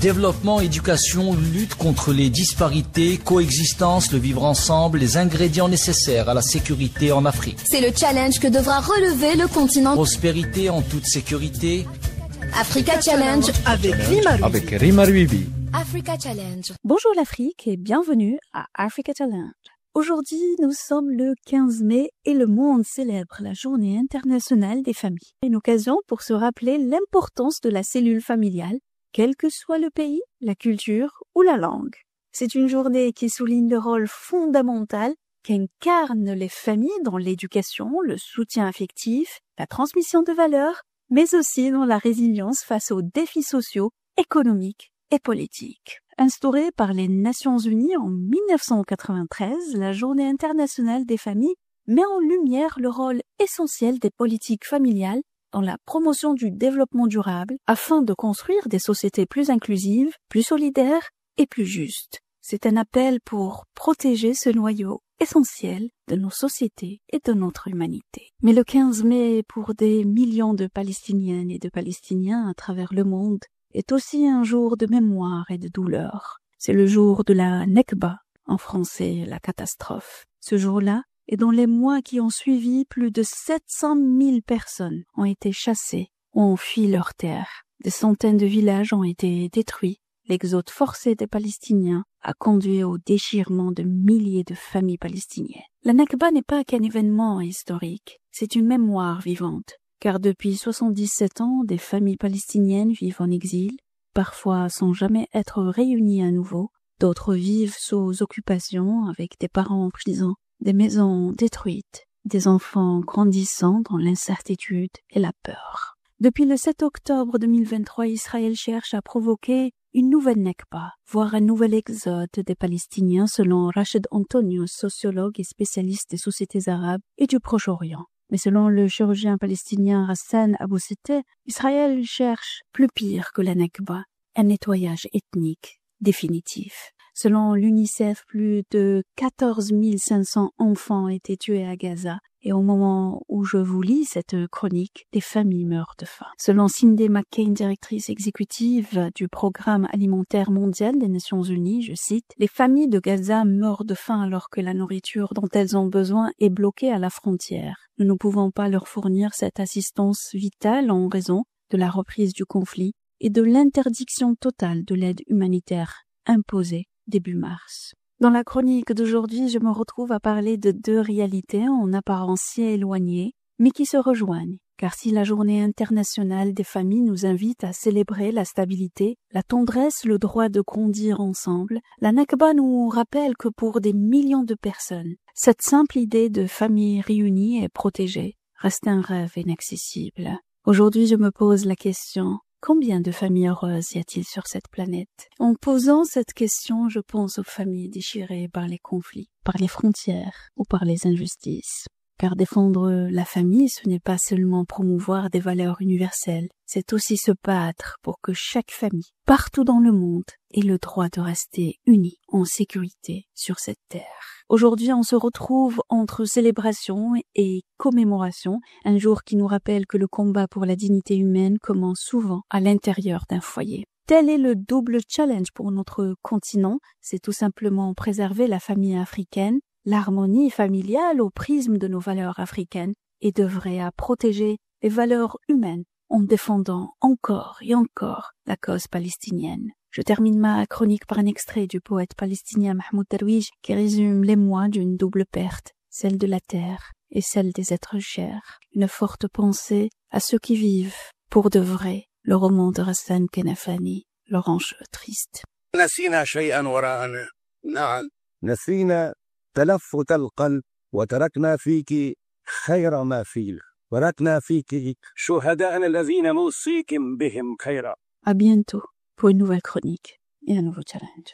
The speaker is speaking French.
Développement, éducation, lutte contre les disparités, coexistence, le vivre ensemble, les ingrédients nécessaires à la sécurité en Afrique. C'est le challenge que devra relever le continent. Prospérité en toute sécurité. Africa Challenge avec Rima Ruibi. Africa Challenge. Bonjour l'Afrique et bienvenue à Africa Challenge. Aujourd'hui, nous sommes le 15 mai et le monde célèbre la Journée internationale des familles. Une occasion pour se rappeler l'importance de la cellule familiale, quel que soit le pays, la culture ou la langue. C'est une journée qui souligne le rôle fondamental qu'incarnent les familles dans l'éducation, le soutien affectif, la transmission de valeurs, mais aussi dans la résilience face aux défis sociaux, économiques et politiques. Instaurée par les Nations Unies en 1993, la Journée internationale des familles met en lumière le rôle essentiel des politiques familiales dans la promotion du développement durable afin de construire des sociétés plus inclusives, plus solidaires et plus justes. C'est un appel pour protéger ce noyau essentiel de nos sociétés et de notre humanité. Mais le 15 mai, pour des millions de Palestiniennes et de Palestiniens à travers le monde, est aussi un jour de mémoire et de douleur. C'est le jour de la Nekba, en français la catastrophe. Ce jour-là, et dans les mois qui ont suivi, plus de 700 000 personnes ont été chassées ou ont fui leur terre. Des centaines de villages ont été détruits. L'exode forcé des Palestiniens a conduit au déchirement de milliers de familles palestiniennes. La Nakba n'est pas qu'un événement historique, c'est une mémoire vivante, car depuis 77 ans, des familles palestiniennes vivent en exil, parfois sans jamais être réunies à nouveau. D'autres vivent sous occupation avec des parents en prison, des maisons détruites, des enfants grandissant dans l'incertitude et la peur. Depuis le 7 octobre 2023, Israël cherche à provoquer une nouvelle Nekba, voire un nouvel exode des Palestiniens selon Rachid Antonius, sociologue et spécialiste des sociétés arabes et du Proche-Orient. Mais selon le chirurgien palestinien Hassan Abou Sitteh, Israël cherche plus pire que la Nekba, un nettoyage ethnique définitif. Selon l'UNICEF, plus de 14 500 enfants ont été tués à Gaza. Et au moment où je vous lis cette chronique, des familles meurent de faim. Selon Cindy McCain, directrice exécutive du Programme alimentaire mondial des Nations Unies, je cite, « Les familles de Gaza meurent de faim alors que la nourriture dont elles ont besoin est bloquée à la frontière. Nous ne pouvons pas leur fournir cette assistance vitale en raison de la reprise du conflit et de l'interdiction totale de l'aide humanitaire imposée début mars. » Dans la chronique d'aujourd'hui, je me retrouve à parler de deux réalités en apparence si éloignées, mais qui se rejoignent. Car si la Journée internationale des familles nous invite à célébrer la stabilité, la tendresse, le droit de grandir ensemble, la Nakba nous rappelle que pour des millions de personnes, cette simple idée de famille réunie et protégée reste un rêve inaccessible. Aujourd'hui, je me pose la question: combien de familles heureuses y a-t-il sur cette planète? En posant cette question, je pense aux familles déchirées par les conflits, par les frontières ou par les injustices. Car défendre la famille, ce n'est pas seulement promouvoir des valeurs universelles, c'est aussi se battre pour que chaque famille, partout dans le monde, ait le droit de rester unie, en sécurité sur cette terre. Aujourd'hui, on se retrouve entre célébration et commémoration, un jour qui nous rappelle que le combat pour la dignité humaine commence souvent à l'intérieur d'un foyer. Tel est le double challenge pour notre continent, c'est tout simplement préserver la famille africaine, l'harmonie familiale au prisme de nos valeurs africaines et d'œuvrer à protéger les valeurs humaines en défendant encore et encore la cause palestinienne. Je termine ma chronique par un extrait du poète palestinien Mahmoud Darwish qui résume l'émoi d'une double perte, celle de la terre et celle des êtres chers. Une forte pensée à ceux qui vivent pour de vrai. Le roman de Rassan Kenafani, l'orange triste. نسينا تلفت القلب وتركنا فيك خير ما فيه وركنا فيك شهداءنا الذين نوصيكم بهم خيرا. À bientôt pour une nouvelle chronique et un nouveau challenge.